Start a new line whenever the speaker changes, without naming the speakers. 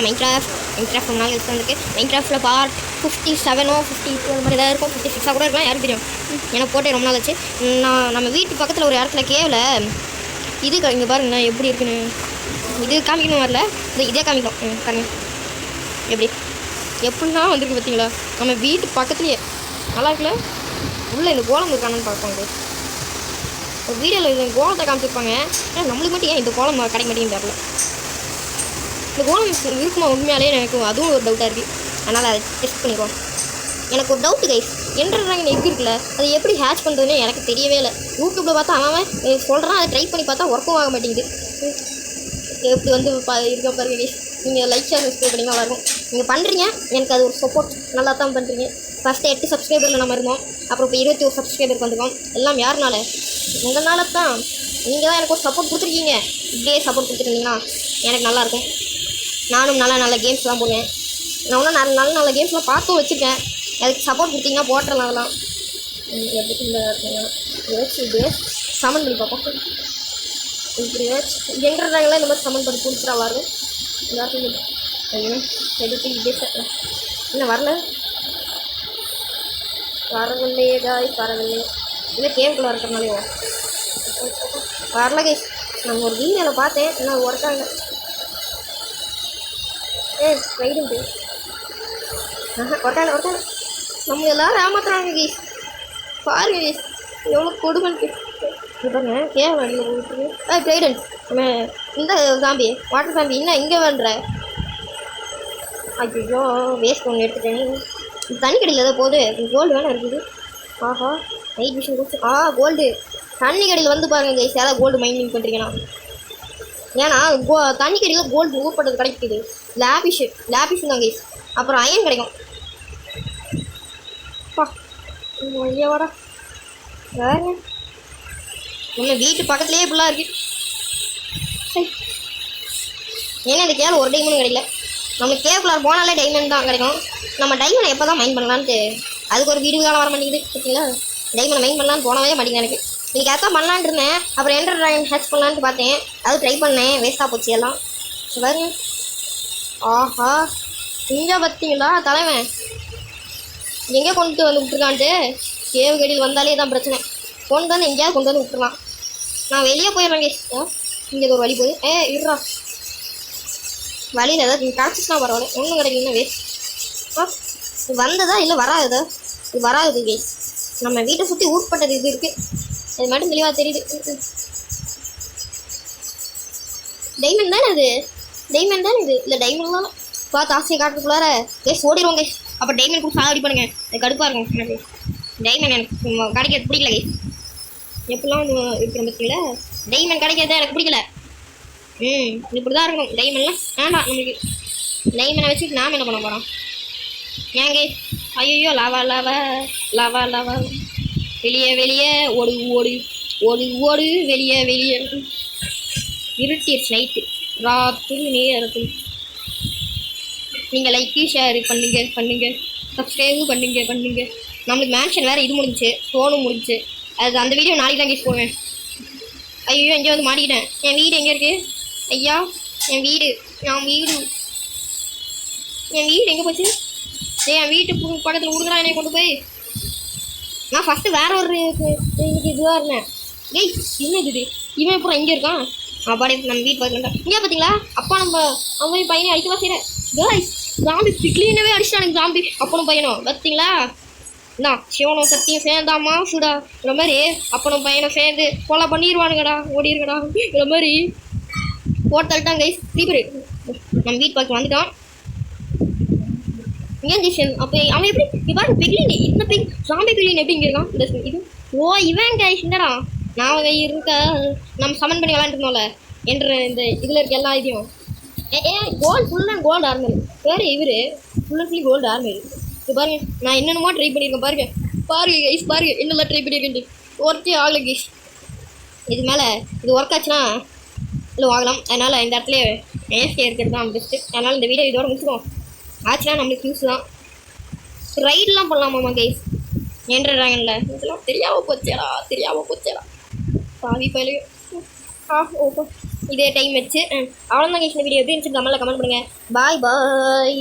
பார்த்தீங்கன்னா மைன்கிராஃப்ட் ரொம்ப நாள் யூஸ் வந்துருக்கு. மைன்கிராஃப்ட்டில் பார்ட் 57 52 அந்த மாதிரி ஏதாவது இருக்கும், 56 கூட இருக்கலாம், யாருக்கு தெரியும். எனக்கு போட்டே ரொம்ப நாள் ஆச்சு. நம்ம வீட்டு பக்கத்தில் ஒரு இடத்துல கேவில் இது இங்கே பாருங்கண்ணா எப்படி இருக்குன்னு. இது காமிக்கணும் வரல, இதே காமிக்கணும் பாருங்க எப்படின்னா வந்துருக்கு பார்த்தீங்களா. நம்ம வீட்டு பக்கத்துலேயே நல்லா இருக்குல்ல. உள்ளே இந்த கோலம் இருக்கானு பார்ப்பாங்க. ஒரு வீடியோவில் இந்த கோலத்தை காமிச்சிருப்பாங்க. ஏன்னா நம்மளுக்கு மட்டும் ஏன் இந்த கோலம் கிடைக்க மாட்டேங்குது தெரியல. இந்த கோலம் இருக்குமா உண்மையாலே எனக்கு அதுவும் ஒரு டவுட்டாக இருக்குது. அதனால் அதை டெஸ்ட் பண்ணிடுவோம். எனக்கு ஒரு டவுட்டு கைஸ், என்ட்ராகன் எக் இருக்குல்ல, அது எப்படி ஹேட்ச் பண்ணுறதுன்னு எனக்கு தெரியவே இல்லை. யூடியூப்பில் பார்த்தா அவன் சொல்கிறான், அதை ட்ரை பண்ணி பார்த்தா ஒர்க்கும் ஆக மாட்டேங்குது. எப்படி வந்து இருக்க பாருங்க கைஸ். நீங்கள் லைக் ஷேர் சப்ஸ்கிரைப் பண்ணிங்க நல்லாயிருக்கும். நீங்கள் பண்ணுறீங்க, எனக்கு அது ஒரு சப்போர்ட் நல்லா தான் பண்ணுறீங்க. ஃபஸ்ட்டு 8 சப்ஸ்கிரைபரில் நம்ம இருந்தோம், அப்புறம் இப்போ 21 சப்ஸ்கிரைபருக்கு வந்துருக்கோம். எல்லாம் யாருனால? உங்களால தான். நீங்கள் தான் எனக்கு ஒரு சப்போர்ட் கொடுத்துருக்கீங்க. இப்படியே சப்போர்ட் கொடுத்துருந்தீங்கன்னா எனக்கு நல்லாயிருக்கும். நானும் நல்ல கேம்ஸ்லாம் போடுவேன். நான் இன்னும் நல்ல கேம்ஸ்லாம் பார்த்தும் வச்சுருக்கேன். அதுக்கு சப்போர்ட் கொடுத்தீங்கன்னா போட்டுடலாம். அதெல்லாம் எப்படி இப்படியே சமன் பண்ணி பார்ப்போம். இப்படி என்ட்ராகன்லாம் இந்த மாதிரி சமன் பண்ணி கொடுத்துட்டு நல்லாயிருக்கும். எல்லாத்தையும் எடுத்து இப்படியே இன்னும் வரவில்லையே காய்ஸ், வரவில்லையே. இல்லை கேம்குள்ளே இருக்கிறனாலே வரல கைஸ். நான் ஒரு வீடியோவில் பார்த்தேன், இன்னும் ஒர்க்காங்க. ரைடுண்டு ஒர்க்காங்க. நம்ம எல்லோரும் ஏமாத்துறாங்க கைஸ். பாருங்க கைஸ் எவ்வளோ கொடுமைன்ட்டு. பாருங்க கேவலம் அடிக்க போயிட்டு. ரைடன் நம்ம இந்த சாம்பி வாட்டர் சாம்பி இன்னும் இங்கே வேண்ட. ஐயோ வேஸ்ட் ஒன்று எடுத்துட்டேன். தண்ணி கடையில் ஏதோ போகுது. கோல்டு வேணா இருக்குது. ஆஹா நைட் விஷயம் கொடுத்து கோல்டு தண்ணி கடையில் வந்து பாருங்கள் கைஸ். ஏதாவது கோல்டு மைனிங் பண்ணுறீங்கன்னா, ஏன்னா தண்ணி கடையில் கோல்டு ஊப்பட்டது கிடைக்குது. லேபிஷ் தான் கைஸ். அப்புறம் அயன் கிடைக்கும். ஐயாவாடா வேறு நம்ம வீட்டு பக்கத்துலேயே இப்படிலாம் இருக்குது. ஏன்னா இந்த கேவ் ஒரு டைமண்டும் கிடைக்கல. நம்ம கேவுக்குள்ளார போனாலே டைமண்ட் தான் கிடைக்கும். நம்ம டைமண்டை எப்போ தான் மைண்ட் பண்ணலான்ட்டு அதுக்கு ஒரு வீடியோ காலம் வர மாட்டேங்குது. பார்த்தீங்களா, டைமண்டை மைண்ட் பண்ணலான்னு போனவே மாட்டேங்குது எனக்கு. இன்றைக்கி அதான் பண்ணலான்ட்டு இருந்தேன். அப்புறம் என்ட்ராகன் ஹேட்ச் பண்ணலான்ட்டு பார்த்தேன், அது ட்ரை பண்ணேன், வேஸ்ட்டாக போச்சு எல்லாம். பாருங்க ஆஹா இங்கே பார்த்தீங்களா தலைவன் எங்கே கொண்டு வந்து விட்டுருக்கான்ட்டு. கேவு கடியில் வந்தாலே தான் பிரச்சனை. கொண்டு வந்து எங்கேயாவது கொண்டு வந்து விட்டுருலாம். நான் வெளியே போயிடுறேன் கேஸ். இங்கே ஒரு வழி போகுது. இருறா வழியில் ஏதாவது கிடச்சிச்சுனா பரவாயில்ல, ஒன்றும் கிடைக்கலன்னா வேஸ்ட். வந்ததா இல்லை வராததா? இது வராது கேஸ். நம்ம வீட்டை சுற்றி ஊர்பட்டது இது இருக்குது, அது மட்டும் தெளிவாக தெரியுது. டைமண்ட் தானே இது, டைமண்ட் தானே இது. இல்லை டைமண்ட் தான் பார்த்து ஆசையை காட்டுக்குள்ளார கேஸ் ஓடிடுவோம் கேஸ். அப்போ டைமண்ட் கொடுத்து சாடி பண்ணுங்க, அது கடுப்பாக இருக்கும் எனக்கு. டைமண்ட் எனக்கு கிடைக்கிறது பிடிக்கல கேஸ். எப்படிலாம் இருக்கிற பார்த்தீங்களா, டைமண்ட் கிடைக்கிறது எனக்கு பிடிக்கல. இப்படி தான் இருக்கணும். டைமண்ட்லாம் வேண்டாம் நம்மளுக்கு. டைமண்டை வச்சுட்டு நாம் என்ன பண்ண போகிறோம் ஏங்க? ஐயோ லவா லவா லவா லவா வெளியே ஓடு ஓடு ஓடு ஓடு வெளியே இருட்டிடுச்சு நைட்டு ராத்திரி நேரத்தில். நீங்கள் லைக்கு ஷேர் பண்ணுங்க சப்ஸ்கிரைபும் பண்ணுங்க. நம்மளுக்கு மேன்ஷன் வேறு இது முடிஞ்சிச்சு, ஃபோனும் முடிஞ்சிச்சு. அது அந்த வீடியோ நாளைக்கு தான் கேஸ் போவேன். ஐயோ இங்கே வந்து மாட்டிக்கிட்டேன். என் வீடு எங்கே இருக்குது ஐயா? என் வீடு எங்கே போச்சு? என் வீட்டு பக்கத்தில் கொடுக்குறான் என்னை கொண்டு போய். நான் ஃபஸ்ட்டு வேற ஒரு இன்னைக்கு இதுவாக இருந்தேன். என்ன இது இவன் அப்புறம் இங்கே இருக்கான். பாடி நம்ம வீட்டு பக்கத்தில் இங்கே பார்த்தீங்களா? அப்பா நம்ம பையனை அடிக்கவா செய்கிறேன் கேர்ள்ஸ். ஜாம்பி பிக்லீனவே அடிச்சிட்டானுங்க ஜாம்பி அப்பனும் பையனும். பார்த்தீங்களா? நான் சிவனும் சத்தியும் சேர்ந்தாமா சுடா இந்த மாதிரி அப்பனும் பையனும் சேர்ந்து கொலை பண்ணிடுவானுங்கடா, ஓடிருங்கடா இந்த மாதிரி போட்டு தள்ளிட்டாங்க கைஸ். ஸ்லீப்பரு நம்ம வீட்டு பக்கம் வந்துட்டோம். ஏன் ஜிஷன் அப்போ அவன் எப்படி இவ்வாறு பிக்லின் இந்த ஜாம்பி பிக்லின் எப்படி இங்கே இருக்கான்? இந்த இது இவன் கைஸ் இந்தடா நான் இருக்க நம்ம சமன் பண்ணி விளாண்டுருந்தோம்ல என்ற இந்த இதில் இருக்க எல்லா இதையும் கோல்டு ஃபுல்லாக கோல்டு ஆர்மர் வேறு இவர் ஃபுல்லி கோல்டு ஆர்மர். இது பாருங்க நான் என்னென்னமோ ட்ரை பண்ணியிருக்கேன். பாருங்க கைஸ் பாருங்க என்னெல்லாம் ட்ரை பண்ணியிருக்கேன். ஒர்க்கே ஆகலை கைஸ். இது மேலே இது ஒர்க் ஆச்சுன்னா இல்லை வாங்கலாம். அதனால் இந்த இடத்துல ஏஎஃப்கே இருக்கிறது தான் பெஸ்ட்டு. அதனால் இந்த வீடியோ இதோட முடிச்சுக்கோம். ஆச்சுன்னா நம்மளுக்கு யூஸ் தான். ரைடெலாம் பண்ணலாமாம்மா கைஸ் என்ட்ராகனில். இதெல்லாம் தெரியாமல் போச்சேடா பாவி பயிலுங்க. ஓகே இதே டைம் வச்சு அவ்வளோதான் இந்த வீடியோ எப்படி இருந்துச்சு கமெண்ட்டில் கமெண்ட் பண்ணுங்கள். பாய் பாய்.